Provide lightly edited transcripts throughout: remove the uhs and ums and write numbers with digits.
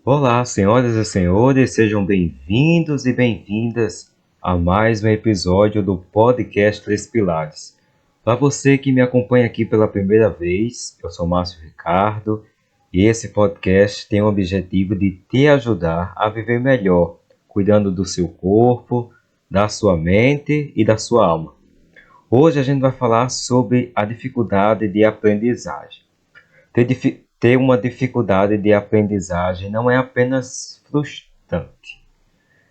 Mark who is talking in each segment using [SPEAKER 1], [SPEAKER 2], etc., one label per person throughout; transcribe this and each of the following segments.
[SPEAKER 1] Olá, senhoras e senhores, sejam bem-vindos e bem-vindas a mais um episódio do podcast Três Pilares. Para você que me acompanha aqui pela primeira vez, eu sou Márcio Ricardo e esse podcast tem o objetivo de te ajudar a viver melhor, cuidando do seu corpo, da sua mente e da sua alma. Hoje a gente vai falar sobre a dificuldade de aprendizagem. Ter uma dificuldade de aprendizagem não é apenas frustrante,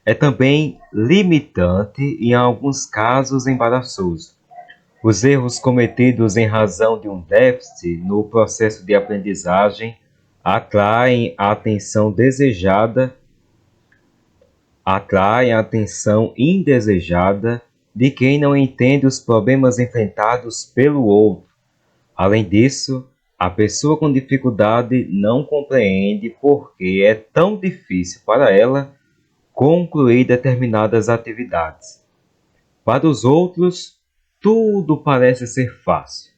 [SPEAKER 1] é também limitante e, em alguns casos, embaraçoso. Os erros cometidos em razão de um déficit no processo de aprendizagem atraem a atenção indesejada de quem não entende os problemas enfrentados pelo outro. Além disso, a pessoa com dificuldade não compreende por que é tão difícil para ela concluir determinadas atividades. Para os outros, tudo parece ser fácil.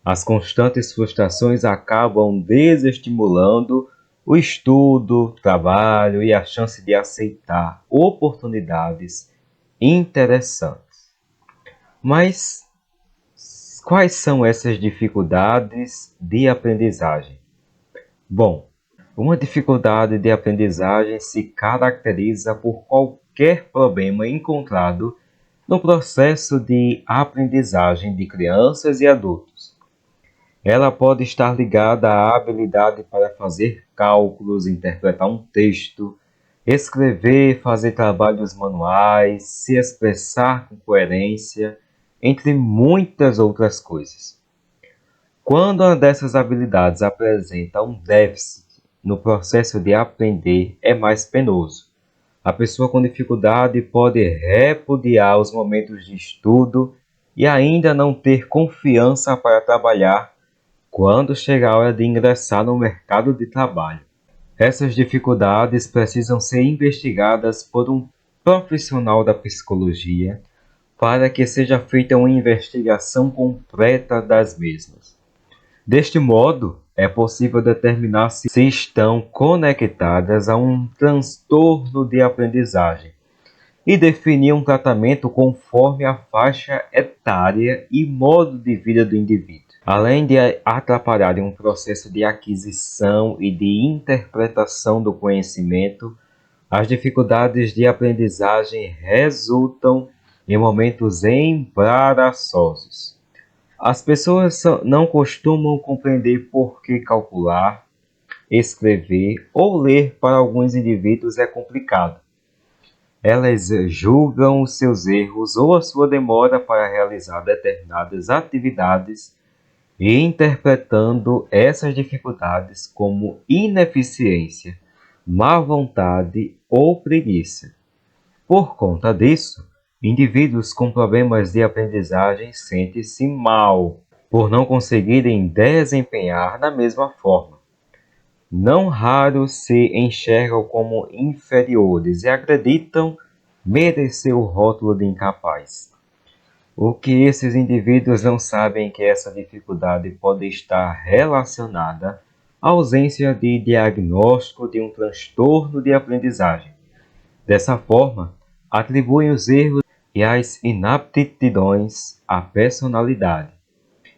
[SPEAKER 1] As constantes frustrações acabam desestimulando o estudo, trabalho e a chance de aceitar oportunidades interessantes. Mas quais são essas dificuldades de aprendizagem? Bom, uma dificuldade de aprendizagem se caracteriza por qualquer problema encontrado no processo de aprendizagem de crianças e adultos. Ela pode estar ligada à habilidade para fazer cálculos, interpretar um texto, escrever, fazer trabalhos manuais, se expressar com coerência, entre muitas outras coisas. Quando uma dessas habilidades apresenta um déficit no processo de aprender, é mais penoso. A pessoa com dificuldade pode repudiar os momentos de estudo e ainda não ter confiança para trabalhar quando chegar a hora de ingressar no mercado de trabalho. Essas dificuldades precisam ser investigadas por um profissional da psicologia para que seja feita uma investigação completa das mesmas. Deste modo, é possível determinar se estão conectadas a um transtorno de aprendizagem e definir um tratamento conforme a faixa etária e modo de vida do indivíduo. Além de atrapalharem um processo de aquisição e de interpretação do conhecimento, as dificuldades de aprendizagem resultam em momentos embaraçosos. As pessoas não costumam compreender por que calcular, escrever ou ler para alguns indivíduos é complicado. Elas julgam os seus erros ou a sua demora para realizar determinadas atividades e interpretando essas dificuldades como ineficiência, má vontade ou preguiça. Por conta disso, indivíduos com problemas de aprendizagem sentem-se mal por não conseguirem desempenhar da mesma forma. Não raro se enxergam como inferiores e acreditam merecer o rótulo de incapaz. O que esses indivíduos não sabem é que essa dificuldade pode estar relacionada à ausência de diagnóstico de um transtorno de aprendizagem. Dessa forma, atribuem os erros e as inaptidões à personalidade.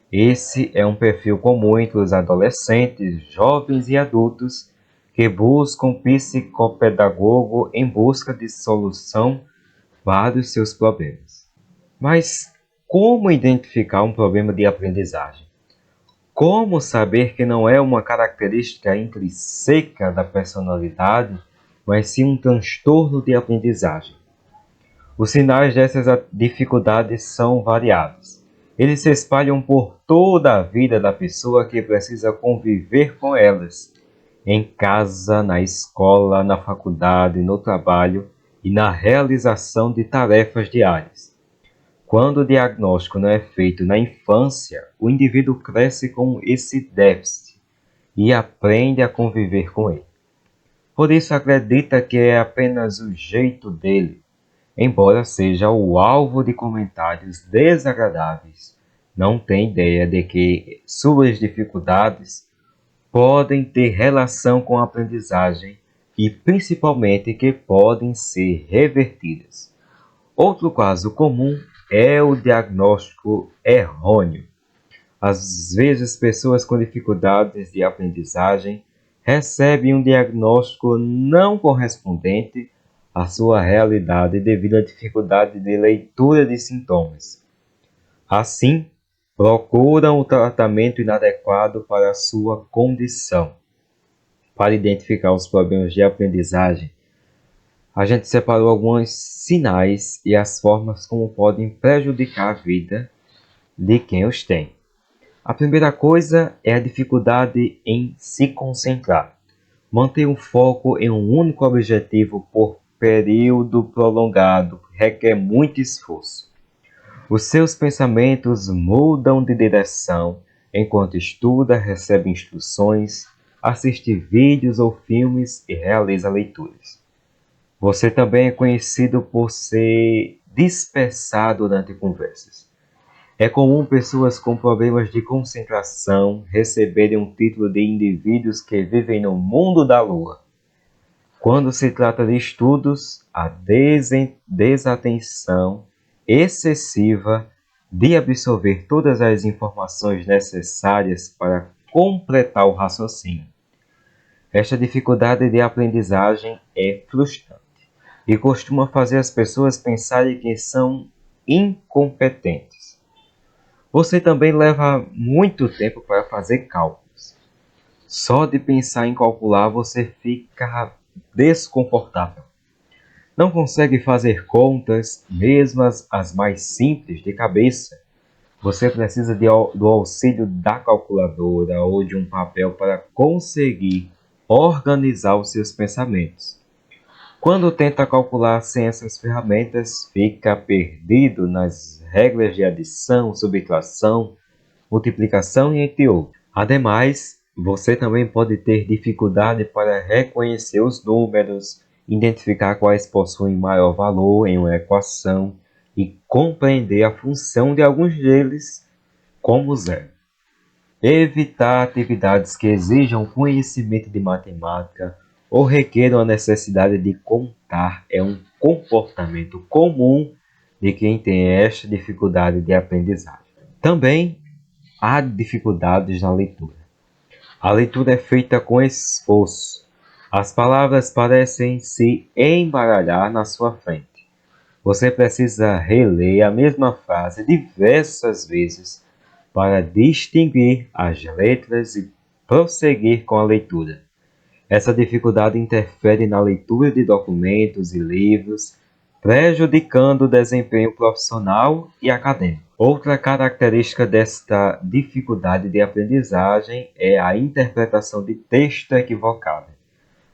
[SPEAKER 1] Esse é um perfil comum entre os adolescentes, jovens e adultos que buscam psicopedagogo em busca de solução para os seus problemas. Mas como identificar um problema de aprendizagem? Como saber que não é uma característica intrínseca da personalidade, mas sim um transtorno de aprendizagem? Os sinais dessas dificuldades são variados. Eles se espalham por toda a vida da pessoa que precisa conviver com elas, em casa, na escola, na faculdade, no trabalho e na realização de tarefas diárias. Quando o diagnóstico não é feito na infância, o indivíduo cresce com esse déficit e aprende a conviver com ele. Por isso acredita que é apenas o jeito dele, embora seja o alvo de comentários desagradáveis. Não tem ideia de que suas dificuldades podem ter relação com a aprendizagem e principalmente que podem ser revertidas. Outro caso comum é o diagnóstico errôneo. Às vezes, pessoas com dificuldades de aprendizagem recebem um diagnóstico não correspondente à sua realidade devido à dificuldade de leitura de sintomas. Assim, procuram o tratamento inadequado para a sua condição. Para identificar os problemas de aprendizagem, a gente separou alguns sinais e as formas como podem prejudicar a vida de quem os tem. A primeira coisa é a dificuldade em se concentrar. Manter um foco em um único objetivo por período prolongado requer muito esforço. Os seus pensamentos mudam de direção enquanto estuda, recebe instruções, assiste vídeos ou filmes e realiza leituras. Você também é conhecido por ser dispersado durante conversas. É comum pessoas com problemas de concentração receberem um título de indivíduos que vivem no mundo da lua. Quando se trata de estudos, a desatenção excessiva de absorver todas as informações necessárias para completar o raciocínio. Esta dificuldade de aprendizagem é frustrante e costuma fazer as pessoas pensarem que são incompetentes. Você também leva muito tempo para fazer cálculos. Só de pensar em calcular você fica desconfortável. Não consegue fazer contas, mesmo as mais simples, de cabeça. Você precisa do auxílio da calculadora ou de um papel para conseguir organizar os seus pensamentos. Quando tenta calcular sem essas ferramentas, fica perdido nas regras de adição, subtração, multiplicação e entre outros. Ademais, você também pode ter dificuldade para reconhecer os números, identificar quais possuem maior valor em uma equação e compreender a função de alguns deles, como zero. Evitar atividades que exijam conhecimento de matemática ou requeram a necessidade de contar é um comportamento comum de quem tem esta dificuldade de aprendizagem. Também há dificuldades na leitura. A leitura é feita com esforço. As palavras parecem se embaralhar na sua frente. Você precisa reler a mesma frase diversas vezes para distinguir as letras e prosseguir com a leitura. Essa dificuldade interfere na leitura de documentos e livros, prejudicando o desempenho profissional e acadêmico. Outra característica desta dificuldade de aprendizagem é a interpretação de texto equivocada.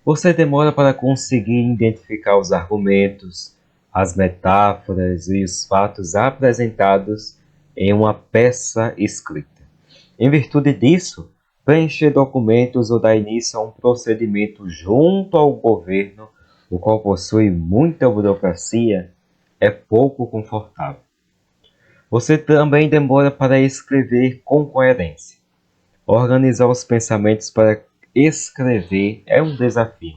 [SPEAKER 1] Você demora para conseguir identificar os argumentos, as metáforas e os fatos apresentados em uma peça escrita. Em virtude disso, preencher documentos ou dar início a um procedimento junto ao governo, o qual possui muita burocracia, é pouco confortável. Você também demora para escrever com coerência. Organizar os pensamentos para escrever é um desafio.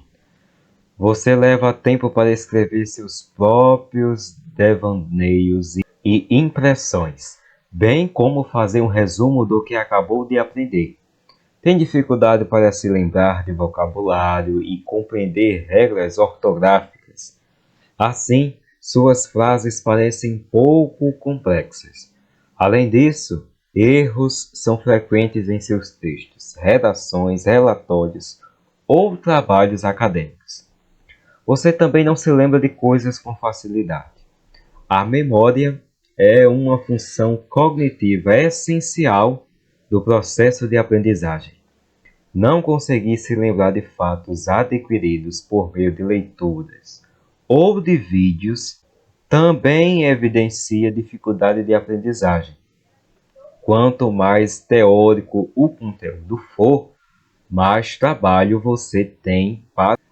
[SPEAKER 1] Você leva tempo para escrever seus próprios devaneios e impressões, bem como fazer um resumo do que acabou de aprender. Tem dificuldade para se lembrar de vocabulário e compreender regras ortográficas. Assim, suas frases parecem pouco complexas. Além disso, erros são frequentes em seus textos, redações, relatórios ou trabalhos acadêmicos. Você também não se lembra de coisas com facilidade. A memória é uma função cognitiva essencial do processo de aprendizagem. Não conseguir se lembrar de fatos adquiridos por meio de leituras ou de vídeos também evidencia dificuldade de aprendizagem. Quanto mais teórico o conteúdo for, mais trabalho você tem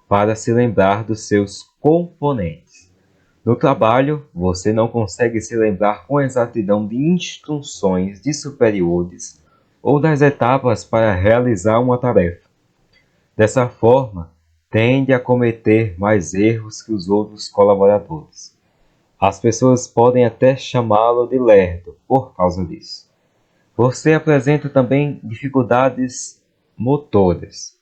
[SPEAKER 1] para se lembrar dos seus componentes. No trabalho, você não consegue se lembrar com exatidão de instruções de superiores ou das etapas para realizar uma tarefa. Dessa forma, tende a cometer mais erros que os outros colaboradores. As pessoas podem até chamá-lo de lerdo por causa disso. Você apresenta também dificuldades motoras.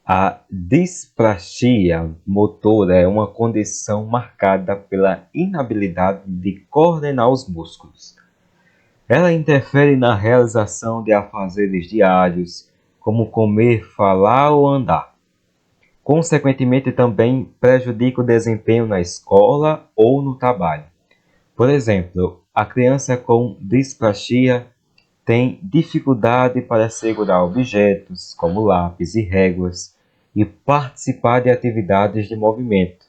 [SPEAKER 1] A dispraxia motora é uma condição marcada pela inabilidade de coordenar os músculos. Ela interfere na realização de afazeres diários, como comer, falar ou andar. Consequentemente, também prejudica o desempenho na escola ou no trabalho. Por exemplo, a criança com dispraxia tem dificuldade para segurar objetos, como lápis e réguas, e participar de atividades de movimento.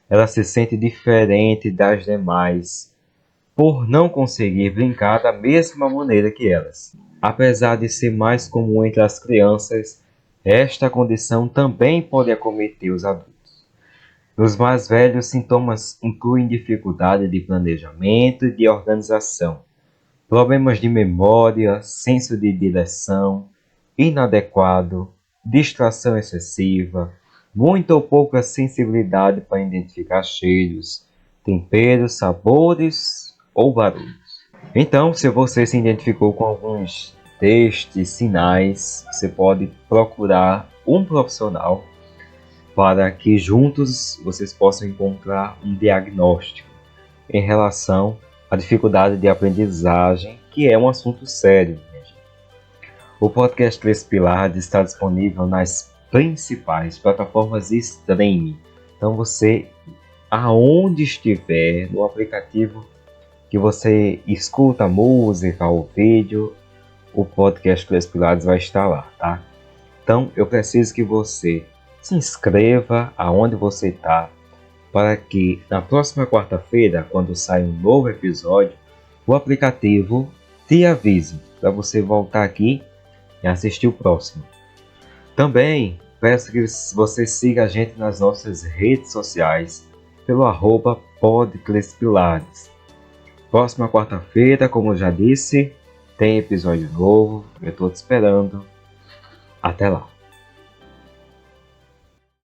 [SPEAKER 1] Ela se sente diferente das demais por não conseguir brincar da mesma maneira que elas. Apesar de ser mais comum entre as crianças, esta condição também pode acometer os adultos. Nos mais velhos, sintomas incluem dificuldade de planejamento e de organização, problemas de memória, senso de direção inadequado, distração excessiva, muita ou pouca sensibilidade para identificar cheiros, temperos, sabores ou barulhos. Então, se você se identificou com alguns destes sinais, você pode procurar um profissional para que juntos vocês possam encontrar um diagnóstico em relação à dificuldade de aprendizagem, que é um assunto sério. O podcast Três Pilares está disponível nas principais plataformas de streaming. Então você, aonde estiver, no aplicativo que você escuta a música ou vídeo, o podcast Três Pilares vai estar lá, tá? Então eu preciso que você se inscreva aonde você está, para que na próxima quarta-feira, quando sair um novo episódio, o aplicativo te avise para você voltar aqui e assistir o próximo. Também peço que você siga a gente nas nossas redes sociais pelo @podclaspilares. Próxima quarta-feira, como eu já disse, tem episódio novo. Eu estou te esperando. Até lá.